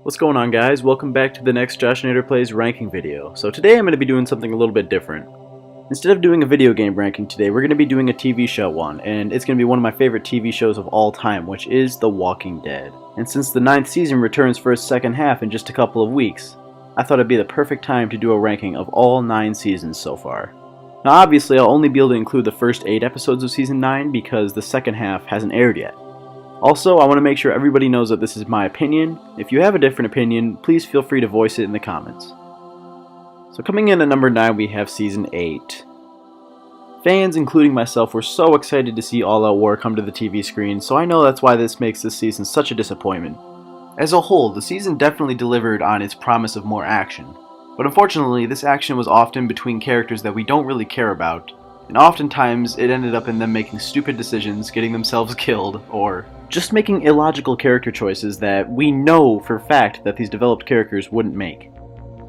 What's going on, guys? Welcome back to the next Josh Nader Plays ranking video. So today I'm going to be doing something a little bit different. Instead of doing a video game ranking today, we're going to be doing a TV show one, and it's going to be one of my favorite TV shows of all time, which is The Walking Dead. And since the 9th season returns for its second half in just a couple of weeks, I thought it'd be the perfect time to do a ranking of all 9 seasons so far. Now obviously I'll only be able to include the first 8 episodes of season 9 because the second half hasn't aired yet. Also, I want to make sure everybody knows that this is my opinion. If you have a different opinion, please feel free to voice it in the comments. So coming in at number 9, we have Season 8. Fans, including myself, were so excited to see All Out War come to the TV screen, so I know that's why this makes this season such a disappointment. As a whole, the season definitely delivered on its promise of more action, but unfortunately, this action was often between characters that we don't really care about, and oftentimes it ended up in them making stupid decisions, getting themselves killed, or just making illogical character choices that we know for a fact that these developed characters wouldn't make.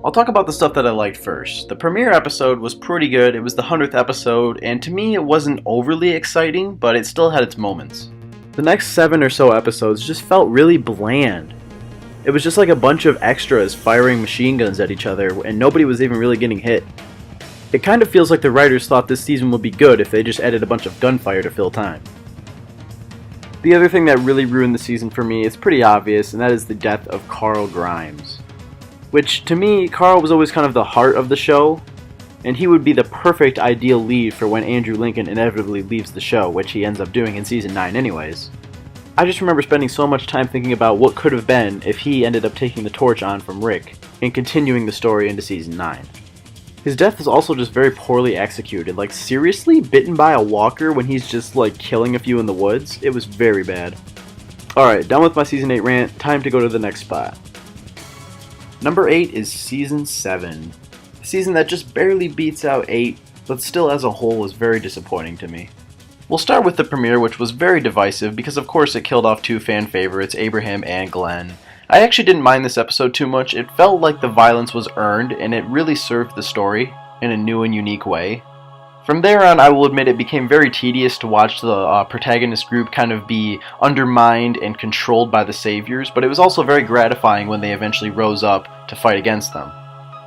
I'll talk about the stuff that I liked first. The premiere episode was pretty good. It was the 100th episode, and to me it wasn't overly exciting, but it still had its moments. The next 7 or so episodes just felt really bland. It was just like a bunch of extras firing machine guns at each other, and nobody was even really getting hit. It kind of feels like the writers thought this season would be good if they just added a bunch of gunfire to fill time. The other thing that really ruined the season for me is pretty obvious, and that is the death of Carl Grimes. Which, to me, Carl was always kind of the heart of the show, and he would be the perfect ideal lead for when Andrew Lincoln inevitably leaves the show, which he ends up doing in Season 9 anyways. I just remember spending so much time thinking about what could have been if he ended up taking the torch on from Rick, and continuing the story into Season 9. His death was also just very poorly executed. Like, seriously? Bitten by a walker when he's just, like, killing a few in the woods? It was very bad. Alright, done with my Season 8 rant, time to go to the next spot. Number 8 is Season 7. A season that just barely beats out 8, but still as a whole was very disappointing to me. We'll start with the premiere, which was very divisive because of course it killed off 2 fan favorites, Abraham and Glenn. I actually didn't mind this episode too much. It felt like the violence was earned, and it really served the story in a new and unique way. From there on, I will admit it became very tedious to watch the protagonist group kind of be undermined and controlled by the saviors, but it was also very gratifying when they eventually rose up to fight against them.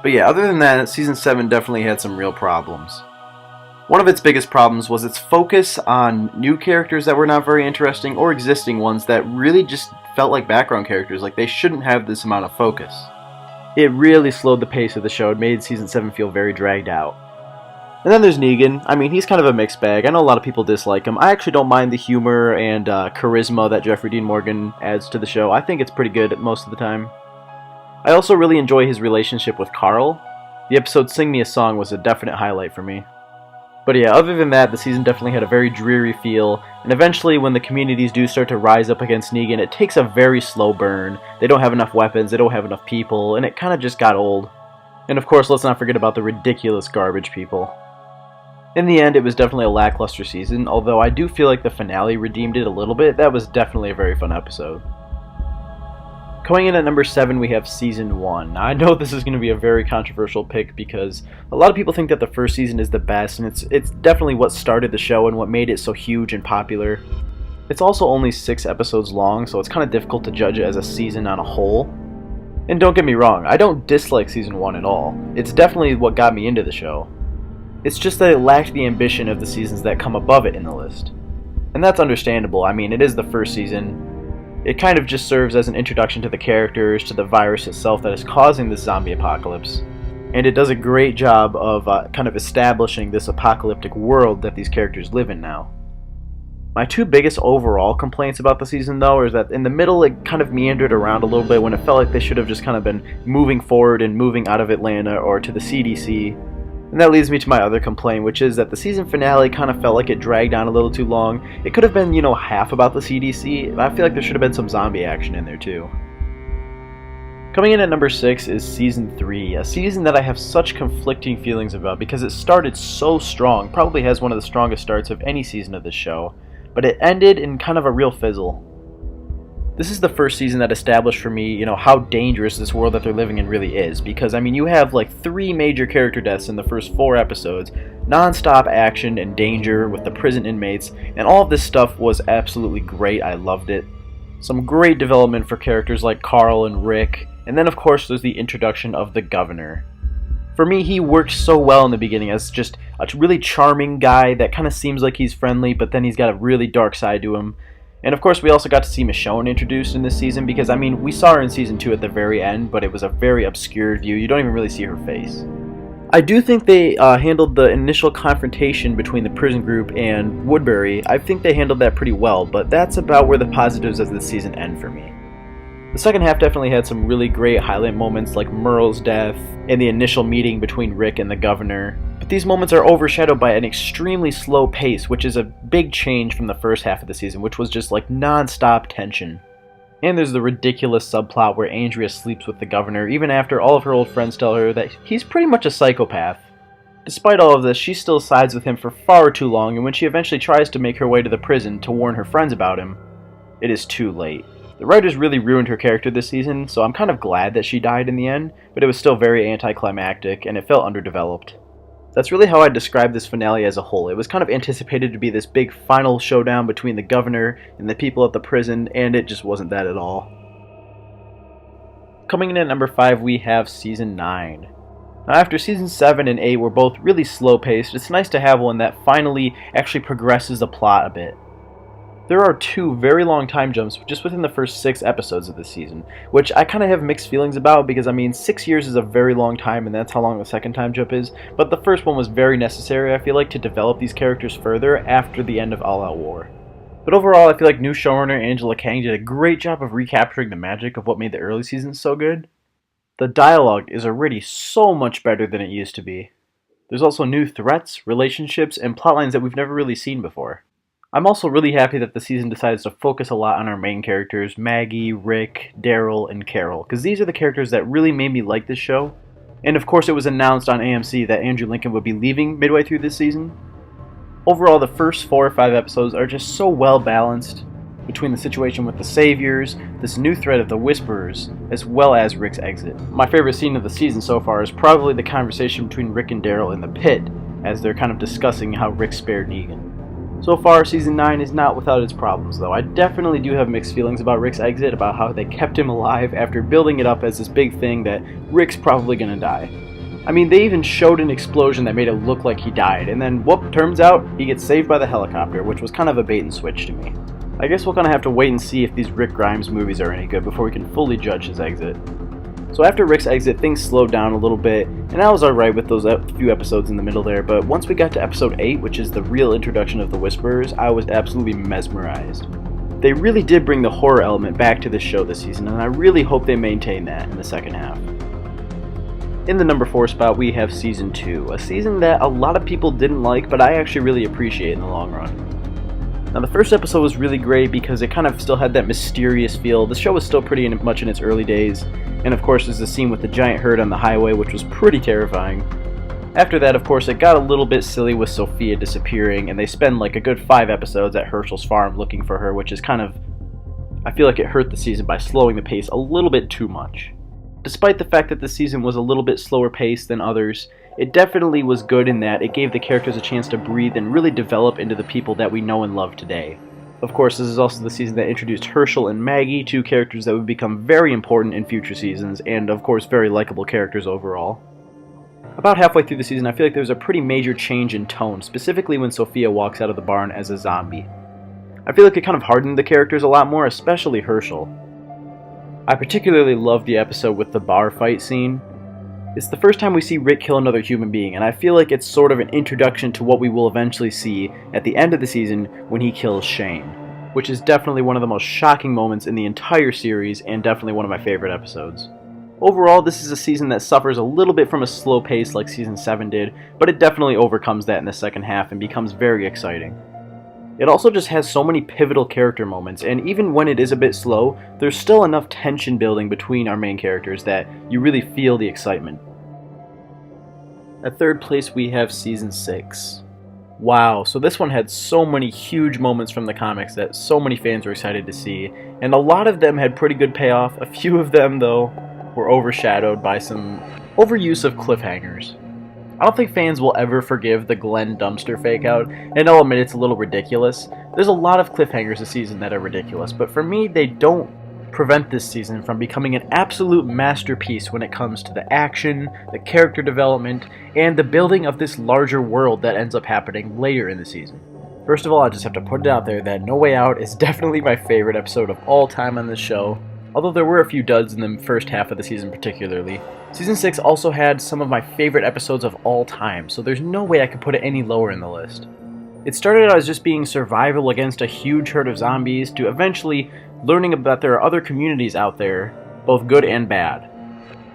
But yeah, other than that, Season 7 definitely had some real problems. One of its biggest problems was its focus on new characters that were not very interesting, or existing ones that really just felt like background characters, like they shouldn't have this amount of focus. It really slowed the pace of the show. It made Season 7 feel very dragged out. And then there's Negan. I mean, he's kind of a mixed bag. I know a lot of people dislike him. I actually don't mind the humor and charisma that Jeffrey Dean Morgan adds to the show. I think it's pretty good most of the time. I also really enjoy his relationship with Carl. The episode Sing Me a Song was a definite highlight for me. But yeah, other than that, the season definitely had a very dreary feel, and eventually when the communities do start to rise up against Negan, it takes a very slow burn. They don't have enough weapons, they don't have enough people, and it kind of just got old. And of course, let's not forget about the ridiculous garbage people. In the end, it was definitely a lackluster season, although I do feel like the finale redeemed it a little bit. That was definitely a very fun episode. Coming in at number 7, we have Season 1. Now, I know this is going to be a very controversial pick because a lot of people think that the first season is the best, and it's definitely what started the show and what made it so huge and popular. It's also only 6 episodes long, so it's kind of difficult to judge it as a season on a whole. And don't get me wrong, I don't dislike Season 1 at all. It's definitely what got me into the show. It's just that it lacked the ambition of the seasons that come above it in the list. And that's understandable. I mean, it is the first season. It kind of just serves as an introduction to the characters, to the virus itself that is causing this zombie apocalypse. And it does a great job of kind of establishing this apocalyptic world that these characters live in now. My 2 biggest overall complaints about the season, though, is that in the middle it kind of meandered around a little bit when it felt like they should have just kind of been moving forward and moving out of Atlanta or to the CDC. And that leads me to my other complaint, which is that the season finale kind of felt like it dragged on a little too long. It could have been, half about the CDC. I feel like there should have been some zombie action in there too. Coming in at number 6 is Season 3, a season that I have such conflicting feelings about because it started so strong, probably has one of the strongest starts of any season of this show, but it ended in kind of a real fizzle. This is the first season that established for me, how dangerous this world that they're living in really is. Because, I mean, you have like 3 major character deaths in the first 4 episodes, non-stop action and danger with the prison inmates, and all of this stuff was absolutely great. I loved it. Some great development for characters like Carl and Rick, and then of course there's the introduction of the governor. For me, he works so well in the beginning as just a really charming guy that kind of seems like he's friendly, but then he's got a really dark side to him. And of course, we also got to see Michonne introduced in this season because, I mean, we saw her in Season 2 at the very end, but it was a very obscure view. You don't even really see her face. I do think they handled the initial confrontation between the prison group and Woodbury. I think they handled that pretty well, but that's about where the positives of this season end for me. The second half definitely had some really great highlight moments like Merle's death and the initial meeting between Rick and the governor. But these moments are overshadowed by an extremely slow pace, which is a big change from the first half of the season, which was just like non-stop tension. And there's the ridiculous subplot where Andrea sleeps with the governor, even after all of her old friends tell her that he's pretty much a psychopath. Despite all of this, she still sides with him for far too long, and when she eventually tries to make her way to the prison to warn her friends about him, it is too late. The writers really ruined her character this season, so I'm kind of glad that she died in the end, but it was still very anticlimactic, and it felt underdeveloped. That's really how I'd describe this finale as a whole. It was kind of anticipated to be this big final showdown between the governor and the people at the prison, and it just wasn't that at all. Coming in at number 5, we have Season 9. Now, after Season 7 and 8 were both really slow-paced, it's nice to have one that finally actually progresses the plot a bit. There are 2 very long time jumps just within the first 6 episodes of this season, which I kind of have mixed feelings about because, I mean, 6 years is a very long time and that's how long the second time jump is, but the first one was very necessary, I feel like, to develop these characters further after the end of All Out War. But overall, I feel like new showrunner Angela Kang did a great job of recapturing the magic of what made the early seasons so good. The dialogue is already so much better than it used to be. There's also new threats, relationships, and plotlines that we've never really seen before. I'm also really happy that the season decides to focus a lot on our main characters, Maggie, Rick, Daryl, and Carol, because these are the characters that really made me like this show. And of course it was announced on AMC that Andrew Lincoln would be leaving midway through this season. Overall, the first 4 or 5 episodes are just so well balanced between the situation with the Saviors, this new threat of the Whisperers, as well as Rick's exit. My favorite scene of the season so far is probably the conversation between Rick and Daryl in the pit, as they're kind of discussing how Rick spared Negan. So far, Season 9 is not without its problems, though. I definitely do have mixed feelings about Rick's exit, about how they kept him alive after building it up as this big thing that Rick's probably gonna die. I mean, they even showed an explosion that made it look like he died, and then, whoop, turns out he gets saved by the helicopter, which was kind of a bait and switch to me. I guess we'll kind of have to wait and see if these Rick Grimes movies are any good before we can fully judge his exit. So after Rick's exit, things slowed down a little bit, and I was alright with those few episodes in the middle there, but once we got to episode 8, which is the real introduction of the Whisperers, I was absolutely mesmerized. They really did bring the horror element back to this show this season, and I really hope they maintain that in the second half. In the number 4 spot, we have Season 2, a season that a lot of people didn't like, but I actually really appreciate in the long run. Now, the first episode was really great because it kind of still had that mysterious feel. The show was still pretty much in its early days, and of course there's the scene with the giant herd on the highway, which was pretty terrifying. After that, of course, it got a little bit silly with Sophia disappearing, and they spend like a good 5 episodes at Herschel's farm looking for her, which is kind of, I feel like it hurt the season by slowing the pace a little bit too much. Despite the fact that the season was a little bit slower paced than others, it definitely was good in that it gave the characters a chance to breathe and really develop into the people that we know and love today. Of course, this is also the season that introduced Herschel and Maggie, 2 characters that would become very important in future seasons, and of course very likable characters overall. About halfway through the season, I feel like there was a pretty major change in tone, specifically when Sophia walks out of the barn as a zombie. I feel like it kind of hardened the characters a lot more, especially Herschel. I particularly loved the episode with the bar fight scene. It's the first time we see Rick kill another human being, and I feel like it's sort of an introduction to what we will eventually see at the end of the season when he kills Shane, which is definitely one of the most shocking moments in the entire series and definitely one of my favorite episodes. Overall, this is a season that suffers a little bit from a slow pace like Season 7 did, but it definitely overcomes that in the second half and becomes very exciting. It also just has so many pivotal character moments, and even when it is a bit slow, there's still enough tension building between our main characters that you really feel the excitement. At third place, we have Season 6. Wow, so this one had so many huge moments from the comics that so many fans were excited to see, and a lot of them had pretty good payoff. A few of them, though, were overshadowed by some overuse of cliffhangers. I don't think fans will ever forgive the Glenn dumpster fake out, and I'll admit it's a little ridiculous. There's a lot of cliffhangers this season that are ridiculous, but for me, they don't prevent this season from becoming an absolute masterpiece when it comes to the action, the character development, and the building of this larger world that ends up happening later in the season. First of all, I just have to put it out there that No Way Out is definitely my favorite episode of all time on this show, although there were a few duds in the first half of the season particularly. Season 6 also had some of my favorite episodes of all time, so there's no way I could put it any lower in the list. It started out as just being survival against a huge herd of zombies, to eventually learning about there are other communities out there, both good and bad.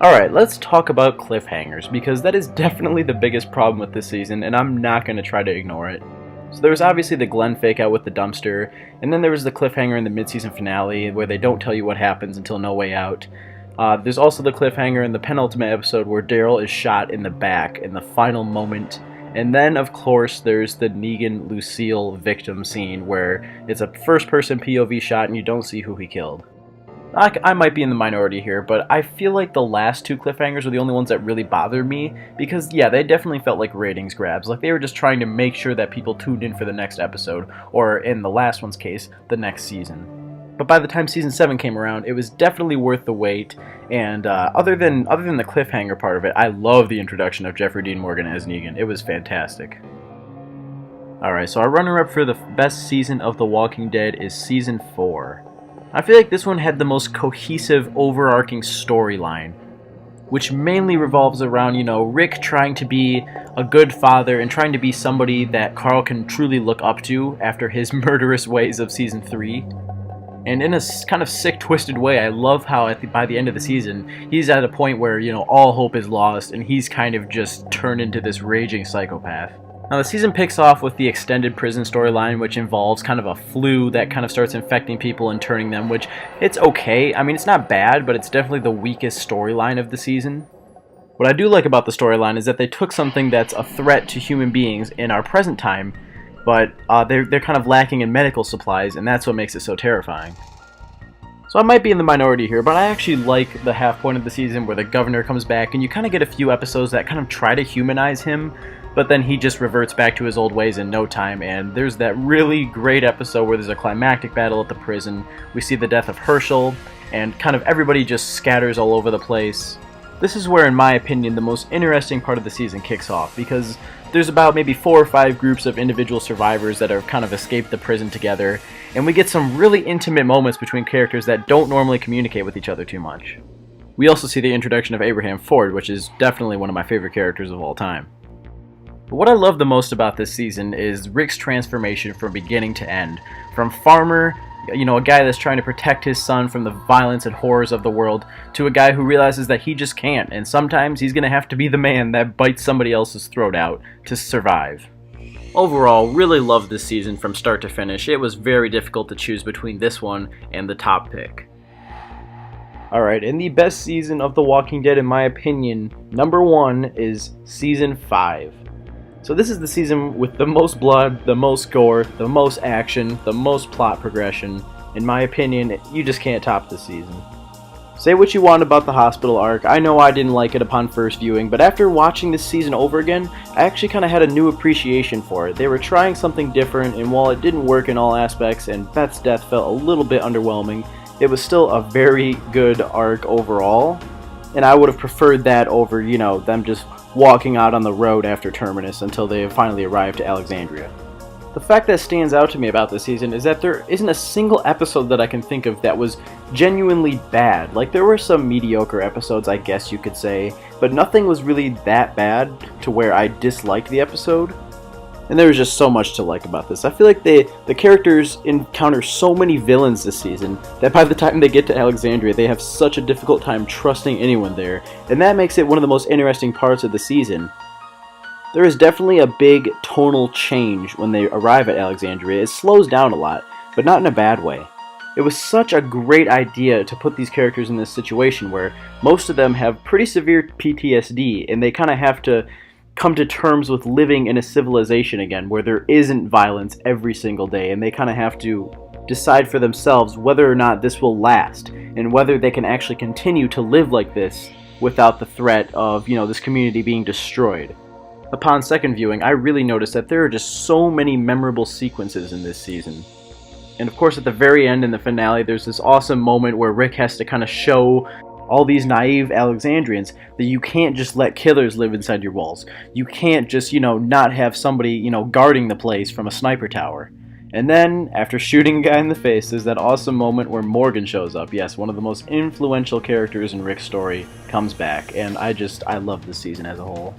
Alright, let's talk about cliffhangers, because that is definitely the biggest problem with this season, and I'm not going to try to ignore it. So there was obviously the Glenn fake out with the dumpster, and then there was the cliffhanger in the mid-season finale, where they don't tell you what happens until No Way Out. There's also the cliffhanger in the penultimate episode where Daryl is shot in the back in the final moment. And then, of course, there's the Negan-Lucille victim scene where it's a first-person POV shot and you don't see who he killed. I might be in the minority here, but I feel like the last two cliffhangers were the only ones that really bothered me, because, yeah, they definitely felt like ratings grabs. Like, they were just trying to make sure that people tuned in for the next episode, or, in the last one's case, the next season. But by the time Season 7 came around, it was definitely worth the wait, and other than the cliffhanger part of it, I love the introduction of Jeffrey Dean Morgan as Negan. It was fantastic. Alright, so our runner-up for the best season of The Walking Dead is Season 4. I feel like this one had the most cohesive, overarching storyline, which mainly revolves around, Rick trying to be a good father and trying to be somebody that Carl can truly look up to after his murderous ways of Season 3. And in a kind of sick, twisted way, I love how by the end of the season, he's at a point where, all hope is lost, and he's kind of just turned into this raging psychopath. Now, the season picks off with the extended prison storyline, which involves kind of a flu that kind of starts infecting people and turning them, which, it's okay. I mean, it's not bad, but it's definitely the weakest storyline of the season. What I do like about the storyline is that they took something that's a threat to human beings in our present time, but they're kind of lacking in medical supplies, and that's what makes it so terrifying. So I might be in the minority here, but I actually like the half point of the season where the governor comes back, and you kind of get a few episodes that kind of try to humanize him, but then he just reverts back to his old ways in no time, and there's that really great episode where there's a climactic battle at the prison. We see the death of Herschel, and kind of everybody just scatters all over the place. This is where, in my opinion, the most interesting part of the season kicks off, because there's about maybe 4 or 5 groups of individual survivors that have kind of escaped the prison together, and we get some really intimate moments between characters that don't normally communicate with each other too much. We also see the introduction of Abraham Ford, which is definitely one of my favorite characters of all time. But what I love the most about this season is Rick's transformation from beginning to end. From farmer, a guy that's trying to protect his son from the violence and horrors of the world, to a guy who realizes that he just can't, and sometimes he's going to have to be the man that bites somebody else's throat out to survive. Overall, really loved this season from start to finish. It was very difficult to choose between this one and the top pick. Alright, and the best season of The Walking Dead, in my opinion, number 1 is Season 5. So this is the season with the most blood, the most gore, the most action, the most plot progression. In my opinion, you just can't top this season. Say what you want about the hospital arc. I know I didn't like it upon first viewing, but after watching this season over again, I actually kind of had a new appreciation for it. They were trying something different, and while it didn't work in all aspects and Beth's death felt a little bit underwhelming, it was still a very good arc overall. And I would have preferred that over, them just walking out on the road after Terminus until they finally arrived to Alexandria. The fact that stands out to me about this season is that there isn't a single episode that I can think of that was genuinely bad. Like, there were some mediocre episodes, I guess you could say, but nothing was really that bad to where I disliked the episode. And there was just so much to like about this. I feel like the characters encounter so many villains this season that by the time they get to Alexandria, they have such a difficult time trusting anyone there, and that makes it one of the most interesting parts of the season. There is definitely a big tonal change when they arrive at Alexandria. It slows down a lot, but not in a bad way. It was such a great idea to put these characters in this situation where most of them have pretty severe PTSD, and they kind of have to come to terms with living in a civilization again where there isn't violence every single day, and they kind of have to decide for themselves whether or not this will last and whether they can actually continue to live like this without the threat of, this community being destroyed. Upon second viewing, I really noticed that there are just so many memorable sequences in this season. And of course at the very end in the finale, there's this awesome moment where Rick has to kind of show all these naive Alexandrians that you can't just let killers live inside your walls. You can't just, not have somebody, guarding the place from a sniper tower. And then, after shooting a guy in the face, there's that awesome moment where Morgan shows up. Yes, one of the most influential characters in Rick's story comes back, and I love this season as a whole.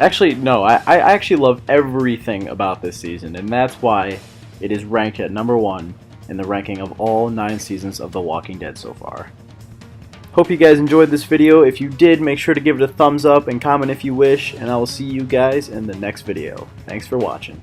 Actually, no, I actually love everything about this season, and that's why it is ranked at number 1 in the ranking of all 9 seasons of The Walking Dead so far. Hope you guys enjoyed this video. If you did, make sure to give it a thumbs up and comment if you wish, and I will see you guys in the next video. Thanks for watching.